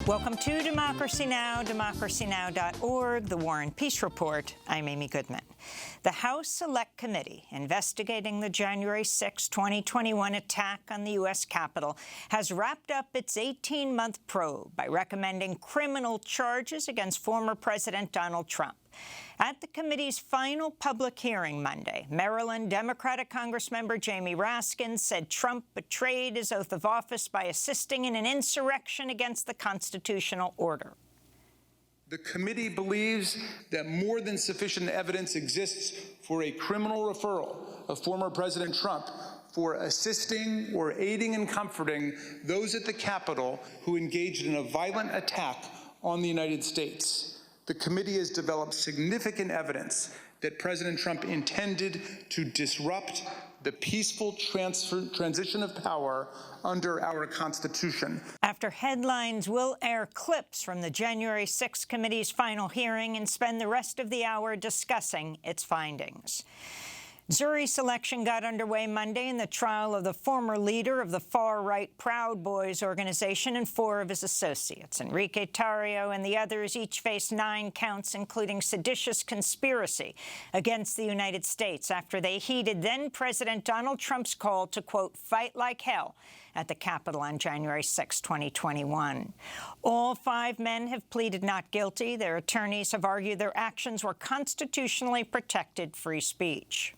Welcome to Democracy Now!, democracynow.org, the War and Peace Report. I'm Amy Goodman. The House Select Committee investigating the January 6, 2021 attack on the U.S. Capitol has wrapped up its 18-month probe by recommending criminal charges against former President Donald Trump. At the committee's final public hearing Monday, Maryland Democratic Congressmember Jamie Raskin said Trump betrayed his oath of office by assisting in an insurrection against the constitutional order. The committee believes that more than sufficient evidence exists for a criminal referral of former President Trump for assisting or aiding and comforting those at the Capitol who engaged in a violent attack on the United States. The committee has developed significant evidence that President Trump intended to disrupt the peaceful transition of power under our Constitution. After headlines, we'll air clips from the January 6 committee's final hearing and spend the rest of the hour discussing its findings. Jury selection got underway Monday in the trial of the former leader of the far-right Proud Boys organization and 4 of his associates. Enrique Tarrio and the others each face 9 counts, including seditious conspiracy against the United States after they heeded then-President Donald Trump's call to, quote, fight like hell at the Capitol on January 6, 2021. All 5 men have pleaded not guilty. Their attorneys have argued their actions were constitutionally protected free speech.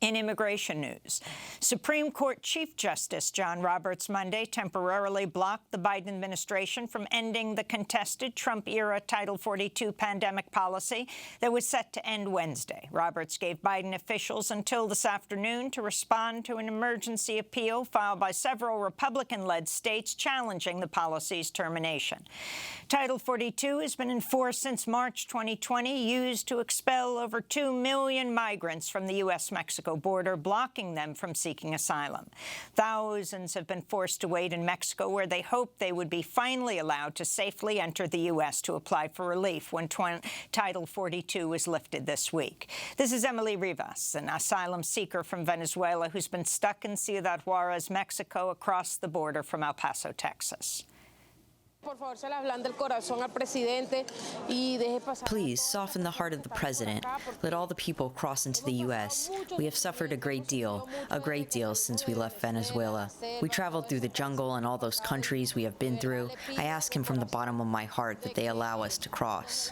In immigration news, Supreme Court Chief Justice John Roberts Monday temporarily blocked the Biden administration from ending the contested Trump-era Title 42 pandemic policy that was set to end Wednesday. Roberts gave Biden officials until this afternoon to respond to an emergency appeal filed by several Republican-led states challenging the policy's termination. Title 42 has been in force since March 2020, used to expel over 2 million migrants from the U.S.-Mexico border, blocking them from seeking asylum. Thousands have been forced to wait in Mexico, where they hoped they would be finally allowed to safely enter the U.S. to apply for relief when Title 42 was lifted this week. This is Emily Rivas, an asylum seeker from Venezuela who's been stuck in Ciudad Juarez, Mexico, across the border from El Paso, Texas. Please soften the heart of the president. Let all the people cross into the U.S. We have suffered a great deal since we left Venezuela. We traveled through the jungle and all those countries we have been through. I ask him from the bottom of my heart that they allow us to cross.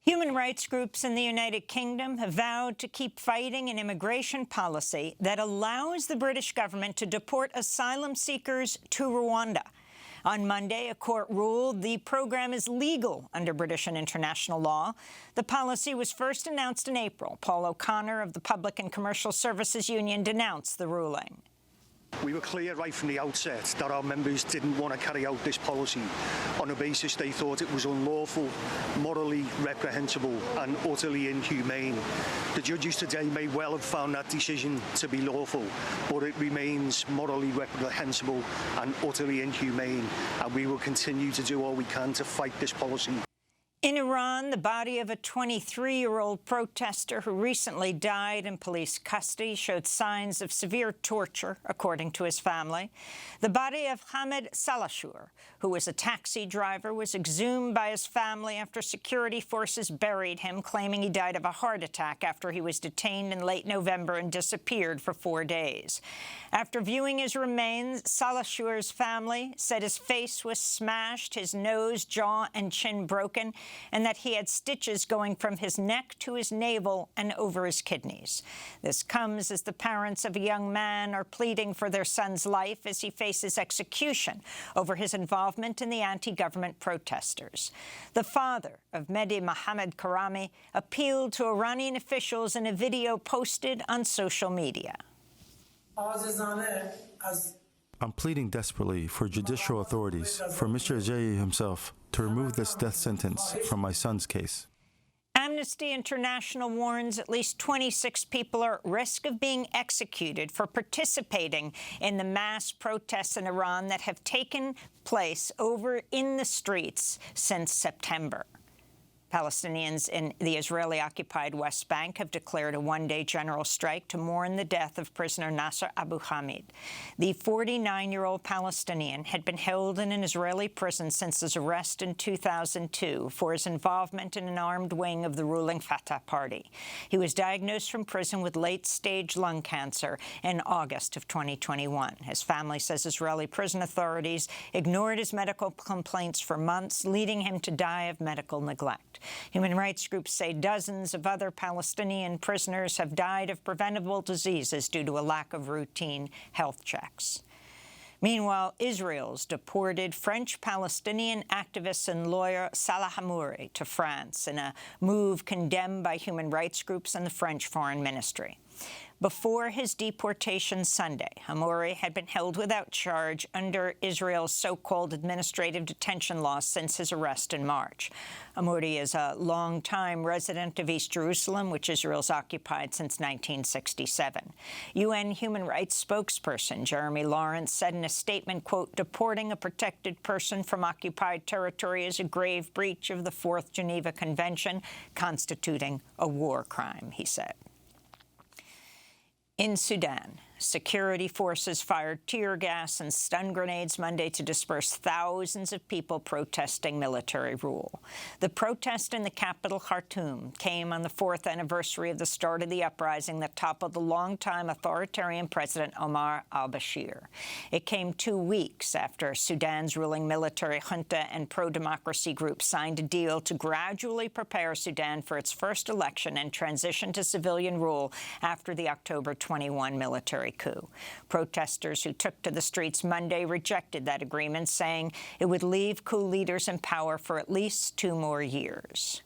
Human rights groups in the United Kingdom have vowed to keep fighting an immigration policy that allows the British government to deport asylum seekers to Rwanda. On Monday, a court ruled the program is legal under British and international law. The policy was first announced in April. Paul O'Connor of the Public and Commercial Services Union denounced the ruling. We were clear right from the outset that our members didn't want to carry out this policy on a basis they thought it was unlawful, morally reprehensible and utterly inhumane. The judges today may well have found that decision to be lawful, but it remains morally reprehensible and utterly inhumane, and we will continue to do all we can to fight this policy. In Iran, the body of a 23-year-old protester who recently died in police custody showed signs of severe torture, according to his family. The body of Hamed Salahshur, who was a taxi driver, was exhumed by his family after security forces buried him, claiming he died of a heart attack after he was detained in late November and disappeared for 4 days. After viewing his remains, Salahshur's family said his face was smashed, his nose, jaw, and chin broken, and that he had stitches going from his neck to his navel and over his kidneys. This comes as the parents of a young man are pleading for their son's life as he faces execution over his involvement in the anti-government protesters. The father of Mehdi Mohammad Karami appealed to Iranian officials in a video posted on social media. I'm pleading desperately for judicial authorities, for Mr. Ajayi himself, to remove this death sentence from my son's case. Amnesty International warns at least 26 people are at risk of being executed for participating in the mass protests in Iran that have taken place in the streets since September. Palestinians in the Israeli-occupied West Bank have declared a one-day general strike to mourn the death of prisoner Nasser Abu Hamid. The 49-year-old Palestinian had been held in an Israeli prison since his arrest in 2002 for his involvement in an armed wing of the ruling Fatah party. He was diagnosed from prison with late-stage lung cancer in August of 2021. His family says Israeli prison authorities ignored his medical complaints for months, leading him to die of medical neglect. Human rights groups say dozens of other Palestinian prisoners have died of preventable diseases due to a lack of routine health checks. Meanwhile, Israel's deported French-Palestinian activist and lawyer Salah Hamouri to France in a move condemned by human rights groups and the French Foreign Ministry. Before his deportation Sunday, Hamouri had been held without charge under Israel's so-called administrative detention law since his arrest in March. Hamouri is a longtime resident of East Jerusalem, which Israel's occupied since 1967. UN human rights spokesperson Jeremy Lawrence said in a statement, quote, "Deporting a protected person from occupied territory is a grave breach of the Fourth Geneva Convention, constituting a war crime," he said. In Sudan, security forces fired tear gas and stun grenades Monday to disperse thousands of people protesting military rule. The protest in the capital, Khartoum, came on the fourth anniversary of the start of the uprising that toppled the longtime authoritarian President Omar al-Bashir. It came 2 weeks after Sudan's ruling military junta and pro-democracy groups signed a deal to gradually prepare Sudan for its first election and transition to civilian rule after the October 21 military coup. Protesters who took to the streets Monday rejected that agreement, saying it would leave coup leaders in power for at least 2 more years.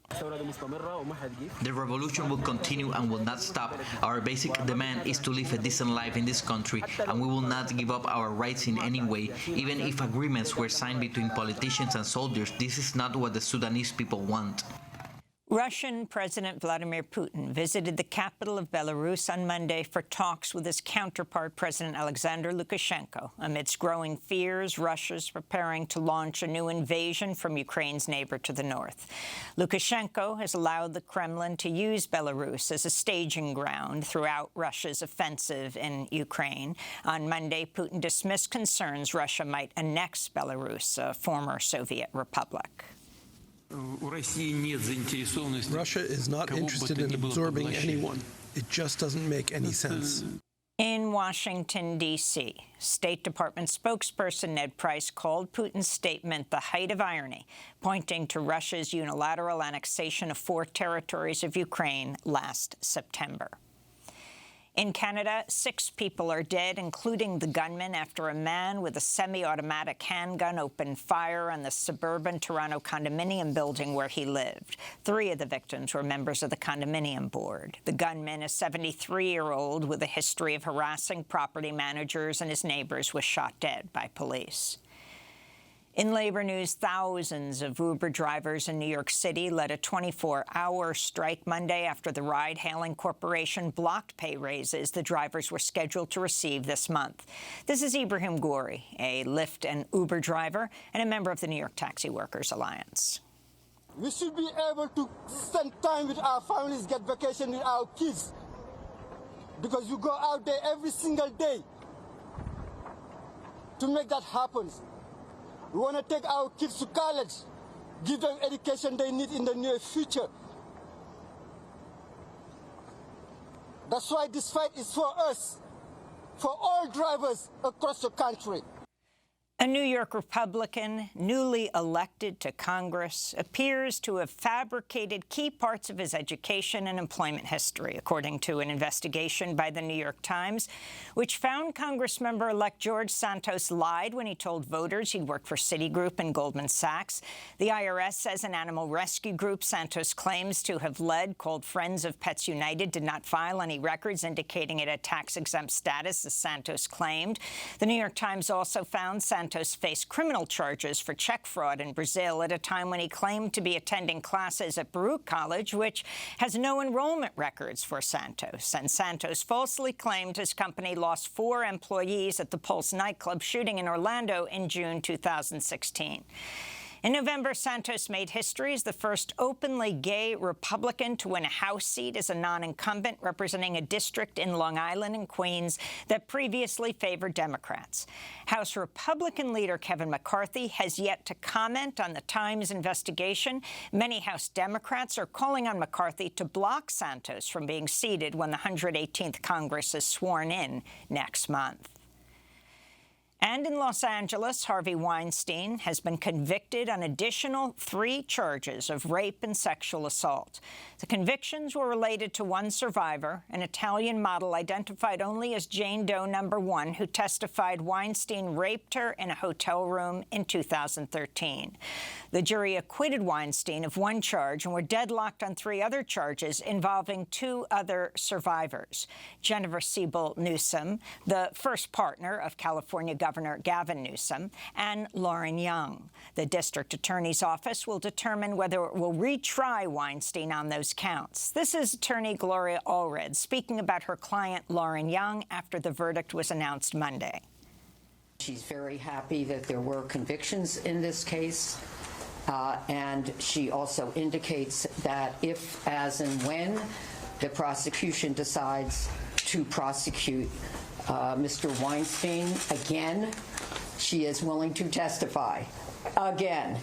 The revolution will continue and will not stop. Our basic demand is to live a decent life in this country, and we will not give up our rights in any way. Even if agreements were signed between politicians and soldiers, this is not what the Sudanese people want. Russian President Vladimir Putin visited the capital of Belarus on Monday for talks with his counterpart, President Alexander Lukashenko. Amidst growing fears, Russia is preparing to launch a new invasion from Ukraine's neighbor to the north. Lukashenko has allowed the Kremlin to use Belarus as a staging ground throughout Russia's offensive in Ukraine. On Monday, Putin dismissed concerns Russia might annex Belarus, a former Soviet republic. Russia is not interested in absorbing anyone. It just doesn't make any sense. In Washington, D.C., State Department spokesperson Ned Price called Putin's statement the height of irony, pointing to Russia's unilateral annexation of 4 territories of Ukraine last September. In Canada, 6 people are dead, including the gunman, after a man with a semi-automatic handgun opened fire on the suburban Toronto condominium building where he lived. 3 of the victims were members of the condominium board. The gunman, a 73-year-old with a history of harassing property managers and his neighbors, was shot dead by police. In labor news, thousands of Uber drivers in New York City led a 24-hour strike Monday after the ride-hailing corporation blocked pay raises the drivers were scheduled to receive this month. This is Ibrahim Ghouri, a Lyft and Uber driver and a member of the New York Taxi Workers Alliance. We should be able to spend time with our families, get vacation with our kids, because you go out there every single day to make that happen. We want to take our kids to college, give them education they need in the near future. That's why this fight is for us, for all drivers across the country. A New York Republican, newly elected to Congress, appears to have fabricated key parts of his education and employment history, according to an investigation by the New York Times, which found Congressmember-elect George Santos lied when he told voters he'd worked for Citigroup and Goldman Sachs. The IRS says an animal rescue group Santos claims to have led, called Friends of Pets United, did not file any records indicating it had tax-exempt status, as Santos claimed. The New York Times also found Santos faced criminal charges for check fraud in Brazil at a time when he claimed to be attending classes at Baruch College, which has no enrollment records for Santos. And Santos falsely claimed his company lost 4 employees at the Pulse nightclub shooting in Orlando in June 2016. In November, Santos made history as the first openly gay Republican to win a House seat as a non-incumbent, representing a district in Long Island and Queens that previously favored Democrats. House Republican leader Kevin McCarthy has yet to comment on the Times investigation. Many House Democrats are calling on McCarthy to block Santos from being seated when the 118th Congress is sworn in next month. And in Los Angeles, Harvey Weinstein has been convicted on additional 3 charges of rape and sexual assault. The convictions were related to one survivor, an Italian model identified only as Jane Doe No. 1, who testified Weinstein raped her in a hotel room in 2013. The jury acquitted Weinstein of 1 charge and were deadlocked on 3 other charges involving 2 other survivors. Jennifer Siebel Newsom, the first partner of California Governor Gavin Newsom, and Lauren Young. The district attorney's office will determine whether it will retry Weinstein on those counts. This is attorney Gloria Allred speaking about her client Lauren Young after the verdict was announced Monday. She's very happy that there were convictions in this case. And she also indicates that if, as and when, the prosecution decides to prosecute Mr. Weinstein again, she is willing to testify again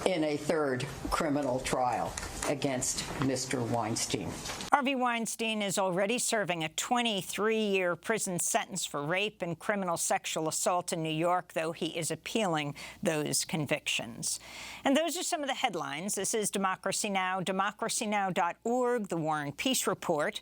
in a 3rd criminal trial against Mr. Weinstein. Harvey Weinstein is already serving a 23-year prison sentence for rape and criminal sexual assault in New York, though he is appealing those convictions. And those are some of the headlines. This is Democracy Now!, democracynow.org, The War and Peace Report.